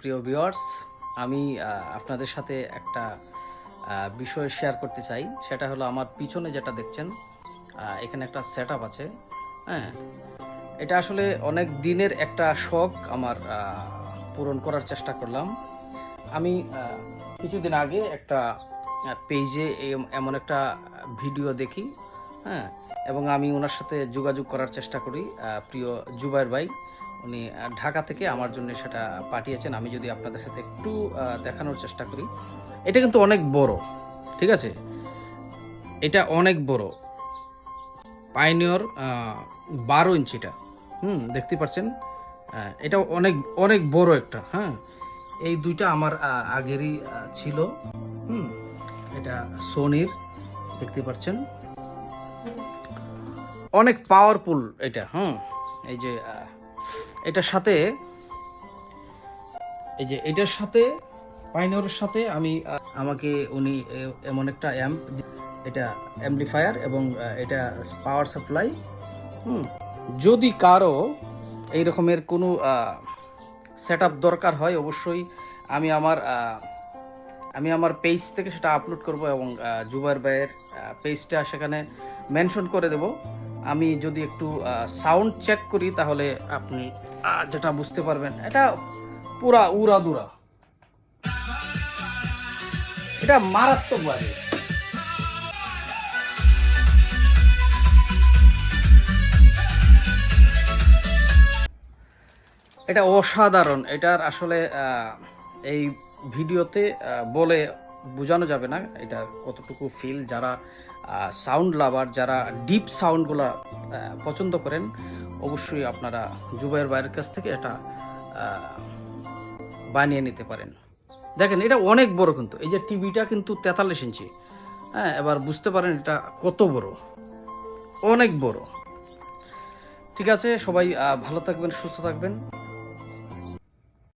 প্রিয় ভিউয়ার্স, আমি আপনাদের সাথে একটা বিষয় শেয়ার করতে চাই। সেটা হলো আমার পিছনে যেটা দেখছেন, এখানে একটা সেটআপ আছে। হ্যাঁ, এটা আসলে অনেক দিনের একটা শখ আমার, পূরণ করার চেষ্টা করলাম। আমি কিছুদিন আগে একটা পেজে এমন একটা ভিডিও দেখি। হ্যাঁ, এবং আমি ওনার সাথে যোগাযোগ করার চেষ্টা করি। প্রিয় জুবায়ের ভাই, উনি ঢাকা থেকে আমার জন্য সেটা পাঠিয়েছেন। আমি যদি আপনাদের সাথে একটু দেখানোর চেষ্টা করি, এটা কিন্তু অনেক বড়, ঠিক আছে? এটা অনেক বড়, পাইনিয়র 12 ইঞ্চিটা। দেখতে পাচ্ছেন, এটা অনেক অনেক বড় একটা। হ্যাঁ, এই দুইটা আমার আগেরই ছিল। এটা সোনির, দেখতে পাচ্ছেন, অনেক পাওয়ারফুল এটা। এই যে এটার সাথে, এই যে এটার সাথে, পাইনিয়রের সাথে আমি আমাকে উনি এমন একটা অ্যাম্প, এটা অ্যাম্পলিফায়ার এবং এটা পাওয়ার সাপ্লাই। যদি কারো এই রকমের কোনো সেটআপ দরকার হয়, অবশ্যই আমি আমার পেজ থেকে সেটা আপলোড করব এবং জুবায়ের ভাইয়ের পেজটা সেখানে মেনশন করে দেব। আমি যদি একটু সাউন্ড চেক করি, তাহলে আপনি যেটা বুঝতে পারবেন, এটা পুরা উড়াদুরা, এটা মারাত্মক বাজে। এটা অসাধারণ। এটার আসলে এই ভিডিওতে বলে বোঝানো যাবে না এটা কতটুকু ফিল। যারা সাউন্ড লাভার, যারা ডিপ সাউন্ডগুলা পছন্দ করেন, অবশ্যই আপনারা জুবায়ের ভাইয়ের কাছ থেকে এটা বানিয়ে নিতে পারেন। দেখেন, এটা অনেক বড় কিন্তু। এই যে টিভিটা কিন্তু 43 ইঞ্চি। হ্যাঁ, এবার বুঝতে পারেন এটা কত বড়, অনেক বড়। ঠিক আছে, সবাই ভালো থাকবেন, সুস্থ থাকবেন।